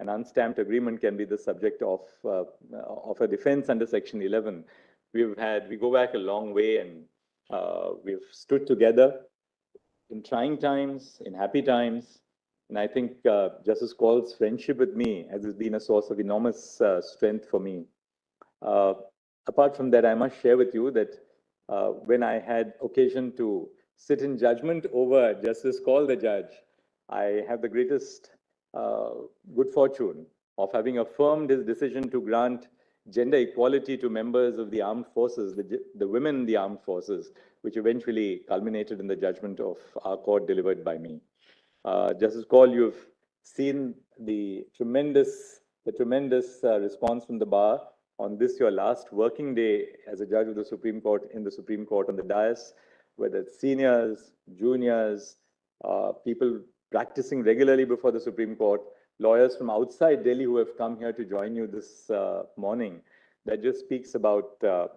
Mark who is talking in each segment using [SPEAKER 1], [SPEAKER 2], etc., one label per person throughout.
[SPEAKER 1] an unstamped agreement can be the subject of a defense under Section 11. We go back a long way, and we've stood together in trying times, in happy times. And I think Justice Kaul's friendship with me has been a source of enormous strength for me. Apart from that, I must share with you that when I had occasion to sit in judgment over Justice Kaul, the judge, I have the greatest good fortune of having affirmed his decision to grant gender equality to members of the armed forces, the women in the armed forces, which eventually culminated in the judgment of our court delivered by me. Justice Kaul, you've seen the tremendous response from the bar on this, your last working day as a judge of the Supreme Court, in the Supreme Court on the dais, whether it's seniors, juniors, people practicing regularly before the Supreme Court, lawyers from outside Delhi who have come here to join you this morning. That just speaks about the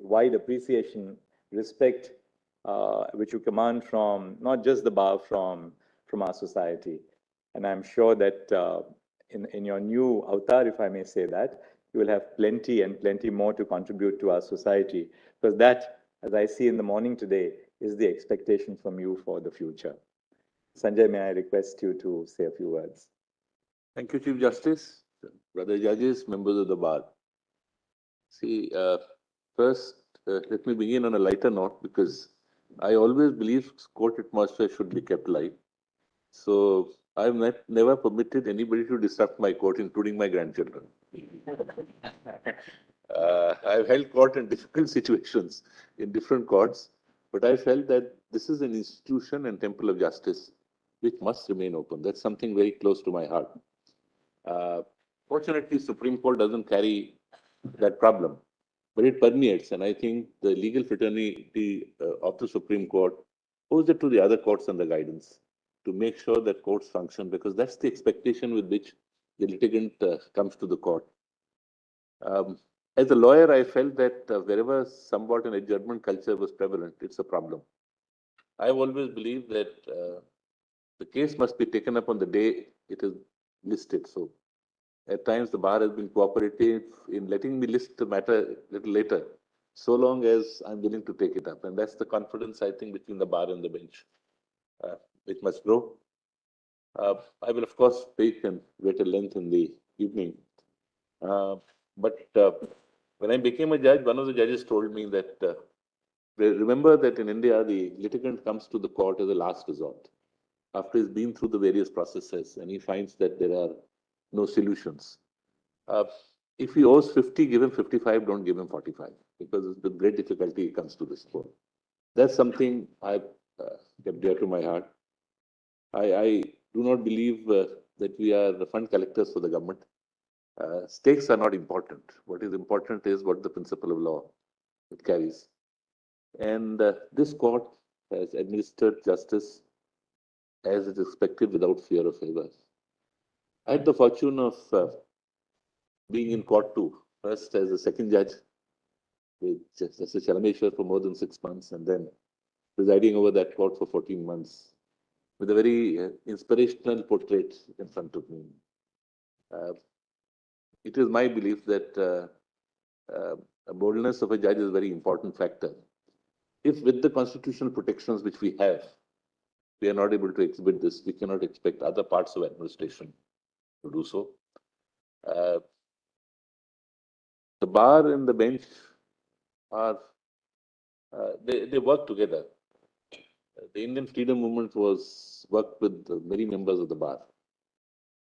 [SPEAKER 1] wide appreciation, respect, which you command from not just the bar, from our society. And I'm sure that in your new avatar, if I may say that, you will have plenty and plenty more to contribute to our society, because that, as I see in the morning today, is the expectation from you for the future. Sanjay, may I request you to say a few words?
[SPEAKER 2] Thank you, Chief Justice, brother judges, members of the bar. See, first, let me begin on a lighter note, because I always believe court atmosphere should be kept light. So I've never permitted anybody to disrupt my court, including my grandchildren. I've held court in difficult situations, in different courts, but I felt that this is an institution and temple of justice which must remain open. That's something very close to my heart. Fortunately, Supreme Court doesn't carry that problem, but it permeates, and I think the legal fraternity of the Supreme Court owes it to the other courts and the guidance to make sure that courts function, because that's the expectation with which the litigant comes to the court. As a lawyer, I felt that wherever somewhat an adjournment culture was prevalent, it's a problem. I've always believed that the case must be taken up on the day it is listed. So at times the bar has been cooperative in letting me list the matter a little later, so long as I'm willing to take it up. And that's the confidence, I think, between the bar and the bench. It must grow. I will, of course, speak and wait at length in the evening. But when I became a judge, one of the judges told me that remember that in India, the litigant comes to the court as a last resort after he's been through the various processes and he finds that there are no solutions. If he owes 50, give him 55, don't give him 45, because with great difficulty he comes to this court. That's something I kept dear to my heart. I do not believe that we are the fund collectors for the government. Stakes are not important. What is important is what the principle of law it carries. And this court has administered justice as is expected without fear of favors. I had the fortune of being in court too, first as a second judge with Justice Chalameshwar for more than 6 months, and then presiding over that court for 14 months with a very inspirational portrait in front of me. It is my belief that a boldness of a judge is a very important factor. If with the constitutional protections which we have, we are not able to exhibit this, we cannot expect other parts of administration to do so. The bar and the bench are, they work together. The Indian freedom movement was worked with many members of the bar.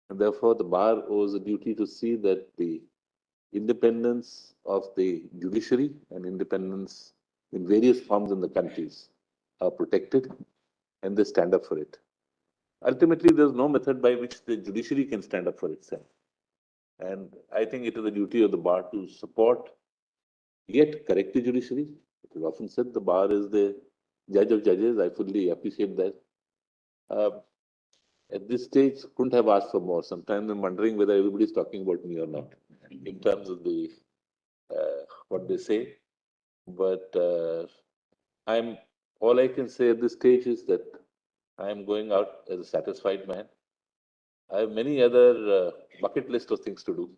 [SPEAKER 2] And therefore, the bar owes a duty to see that the independence of the judiciary and independence in various forms in the countries are protected, and they stand up for it. Ultimately, there's no method by which the judiciary can stand up for itself. And I think it is the duty of the bar to support, yet correct the judiciary. It is often said the bar is the judge of judges. I fully appreciate that. At this stage, couldn't have asked for more. Sometimes I'm wondering whether everybody is talking about me or not in terms of the what they say. But all I can say at this stage is that I am going out as a satisfied man. I have many other bucket list of things to do.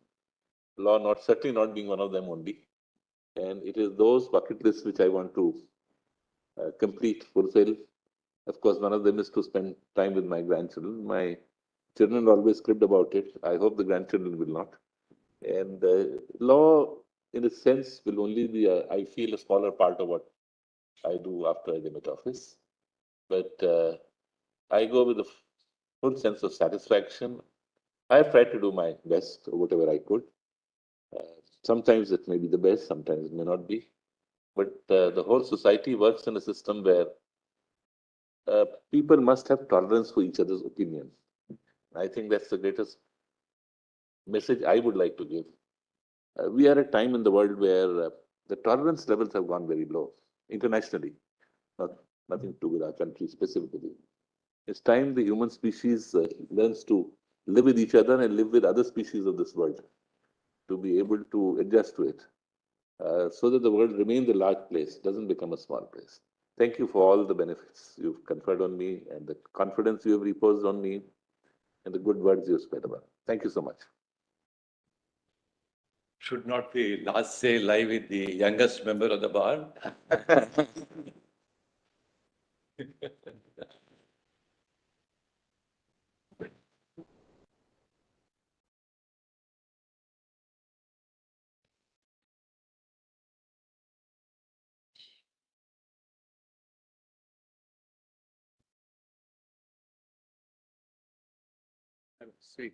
[SPEAKER 2] Law not certainly not being one of them only. And it is those bucket lists which I want to complete, fulfill. Of course, one of them is to spend time with my grandchildren. My children always cribbed about it. I hope the grandchildren will not. And law, in a sense, will only be, I feel, a smaller part of what I do after I limit office. But I go with a full sense of satisfaction. I've tried to do my best, or whatever I could. Uh, Sometimes it may be the best, sometimes it may not be. But the whole society works in a system where people must have tolerance for each other's opinion. I think that's the greatest message I would like to give. We are at a time in the world where the tolerance levels have gone very low internationally, not, nothing to do with our country specifically. It's time the human species learns to live with each other and live with other species of this world to be able to adjust to it so that the world remains a large place, doesn't become a small place. Thank you for all the benefits you've conferred on me and the confidence you have reposed on me and the good words you've spoken about. Thank you so much.
[SPEAKER 3] Should not the last say lie with the youngest member of the bar? Sweet.